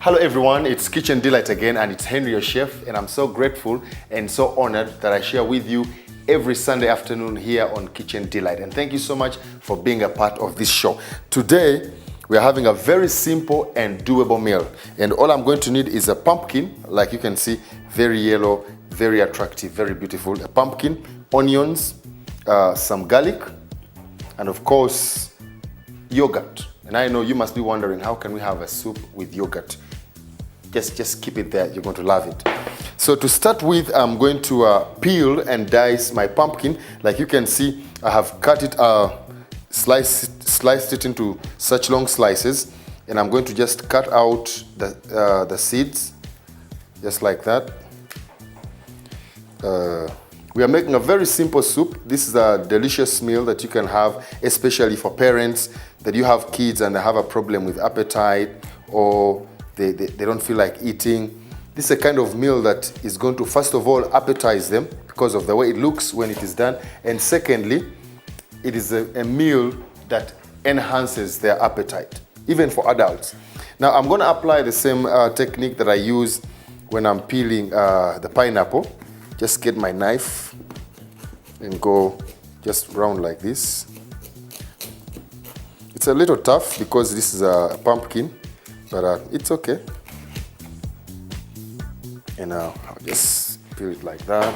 Hello everyone, it's Kitchen Delight again, and it's Henry, your chef, and I'm so grateful and so honored that I share with you every Sunday afternoon here on Kitchen Delight. And thank you so much for being a part of this show. Today, we're having a very simple and doable meal. And all I'm going to need is a pumpkin, like you can see, very yellow, very attractive, very beautiful. A pumpkin, onions, some garlic, and of course, yogurt. And I know you must be wondering, how can we have a soup with yogurt? Just keep it there, you're going to love it. So to start with, I'm going to peel and dice my pumpkin. Like you can see, I have cut it, sliced it into such long slices, and I'm going to just cut out the seeds, just like that. We are making a very simple soup. This is a delicious meal that you can have, especially for parents that you have kids and they have a problem with appetite, or they don't feel like eating. This is a kind of meal that is going to, first of all, appetize them because of the way it looks when it is done. And secondly, it is a meal that enhances their appetite, even for adults. Now, I'm going to apply the same technique that I use when I'm peeling the pineapple. Just get my knife and go just round like this. It's a little tough because this is a pumpkin, but it's okay. And I'll just peel it like that.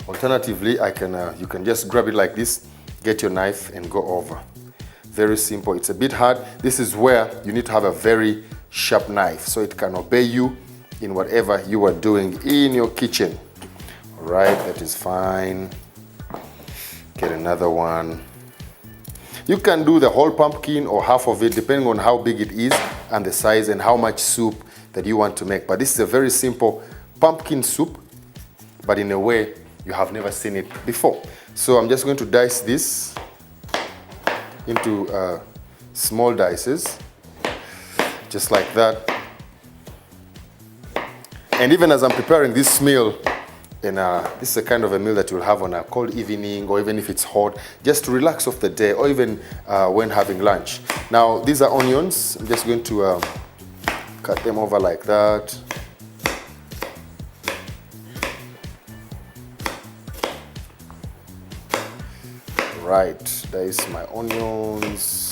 Alternatively, you can just grab it like this, get your knife and go over. Very simple. It's a bit hard. This is where you need to have a very sharp knife so it can obey you in whatever you are doing in your kitchen. All right, that is fine. Get another one. You can do the whole pumpkin or half of it, depending on how big it is and the size and how much soup that you want to make. But this is a very simple pumpkin soup, but in a way you have never seen it before. So I'm just going to dice this into small dices, just like that. And even as I'm preparing this meal, and this is a kind of a meal that you'll have on a cold evening, or even if it's hot, just to relax off the day, or even when having lunch. Now, these are onions. I'm just going to cut them over like that. Right, there is my onions.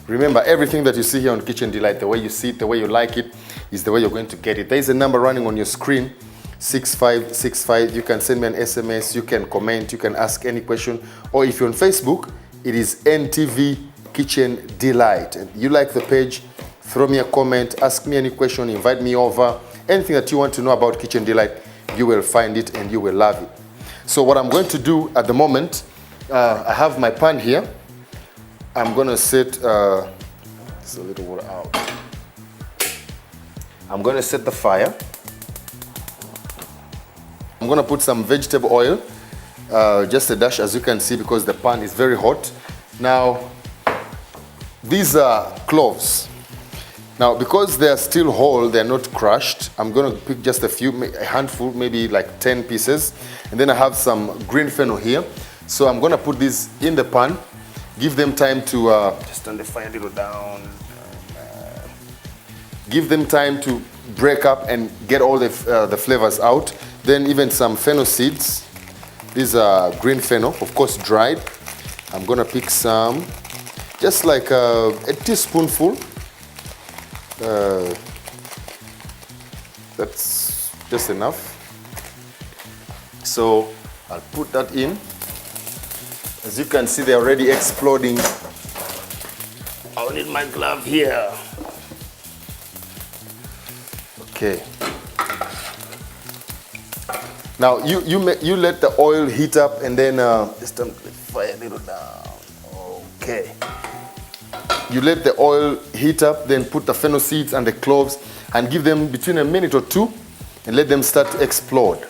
Remember, everything that you see here on Kitchen Delight, the way you see it, the way you like it, is the way you're going to get it. There is a number running on your screen, 6565. You can send me an SMS, you can comment, you can ask any question. Or if you're on Facebook, it is NTV Kitchen Delight. And you like the page, throw me a comment, ask me any question, invite me over. Anything that you want to know about Kitchen Delight, you will find it and you will love it. So what I'm going to do at the moment, I have my pan here. I'm going to set, it's a little water out. I'm going to set the fire. I'm going to put some vegetable oil, just a dash, as you can see, because the pan is very hot. Now, these are cloves. Now, because they're still whole, they're not crushed, I'm going to pick just a handful, maybe like 10 pieces. And then I have some green fennel here. So I'm going to put these in the pan. Give them time to, just turn the fire a little down. Give them time to break up and get all the flavors out. Then even some fennel seeds. These are green fennel, of course dried. I'm gonna pick some, just like a teaspoonful. That's just enough. So I'll put that in. As you can see, they're already exploding. I'll need my glove here. Okay. Now you let the oil heat up, and then just turn the fire a little down. Okay. You let the oil heat up, then put the fennel seeds and the cloves, and give them between a minute or two, and let them start to explode.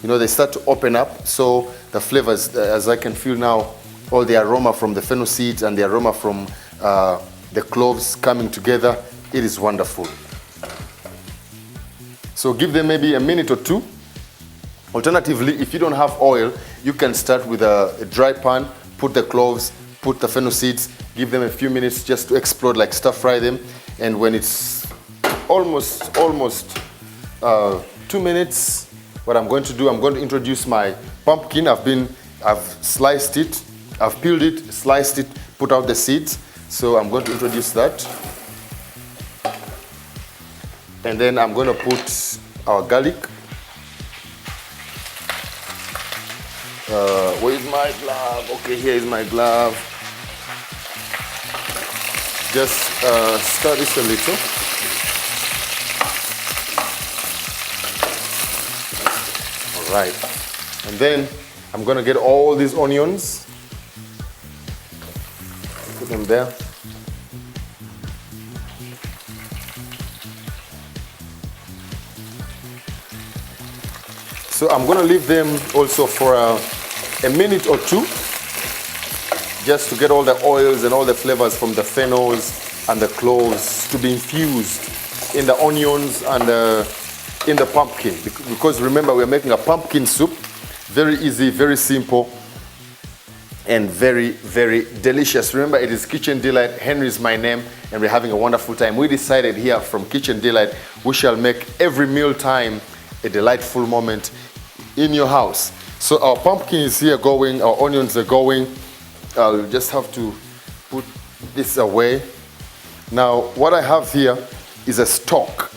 You know, they start to open up, so the flavors, as I can feel now, all the aroma from the fennel seeds and the aroma from the cloves coming together, it is wonderful. So give them maybe a minute or two, Alternatively, if you don't have oil, you can start with a dry pan, put the cloves, put the fennel seeds, give them a few minutes just to explode, like stir fry them. And when it's almost 2 minutes, what I'm going to do, I'm going to introduce my pumpkin. I've sliced it, I've peeled it, sliced it, put out the seeds. So I'm going to introduce that. And then I'm going to put our garlic. Where is my glove? Okay, here is my glove. Just stir this a little. All right. And then I'm going to get all these onions. Put them there. So I'm going to leave them also for a minute or two, just to get all the oils and all the flavors from the phenols and the cloves to be infused in the onions and in the pumpkin. Because remember, we're making a pumpkin soup. Very easy, very simple, and very, very delicious. Remember, it is Kitchen Delight. Henry is my name, and we're having a wonderful time. We decided here from Kitchen Delight, we shall make every meal time a delightful moment in your house. So our pumpkin is here going, our onions are going. I'll just have to put this away. Now, what I have here is a stock.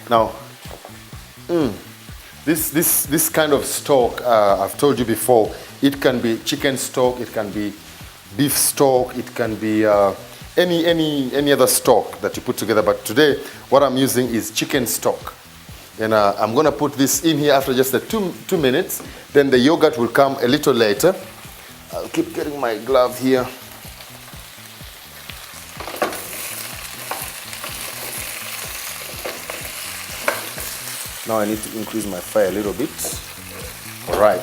Now, this kind of stock, I've told you before, it can be chicken stock, it can be beef stock, it can be any other stock that you put together. But today, what I'm using is chicken stock. And I'm going to put this in here after just 2 minutes. Then the yogurt will come a little later. I'll keep getting my glove here. Now I need to increase my fire a little bit. All right.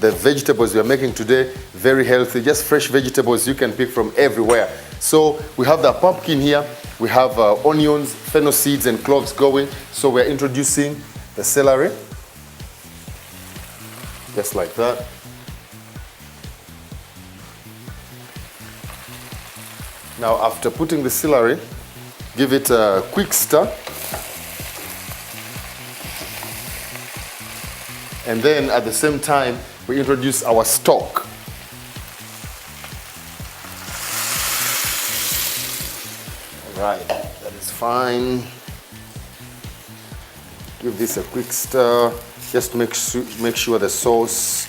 The vegetables we are making today, very healthy, just fresh vegetables you can pick from everywhere. So we have the pumpkin here. We have onions, fennel seeds, and cloves going. So we're introducing the celery, just like that. Now, after putting the celery, give it a quick stir. And then at the same time, we introduce our stock. Right, that is fine. Give this a quick stir, just to make sure the sauce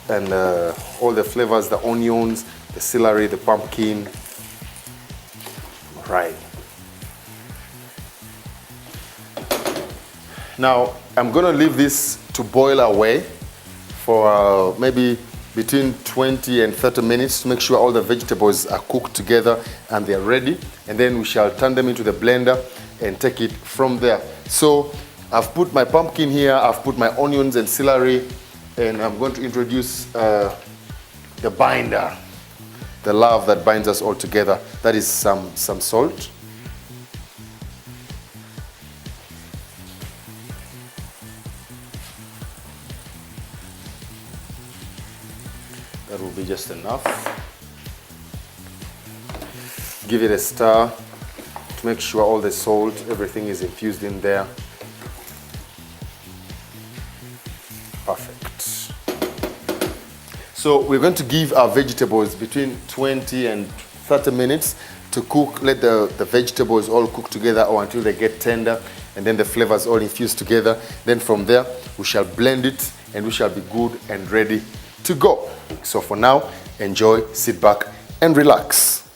and all the flavors, the onions, the celery, the pumpkin. Right. Now, I'm going to leave this to boil away for maybe between 20 and 30 minutes to make sure all the vegetables are cooked together and they're ready. And then we shall turn them into the blender and take it from there. So I've put my pumpkin here, I've put my onions and celery, and I'm going to introduce the binder, the love that binds us all together. That is some salt. That will be just enough. Give it a stir to make sure all the salt, everything is infused in there. Perfect. So we're going to give our vegetables between 20 and 30 minutes to cook. Let the vegetables all cook together or until they get tender, and then the flavors all infused together. Then from there, we shall blend it and we shall be good and ready to go. So for now, enjoy, sit back and relax.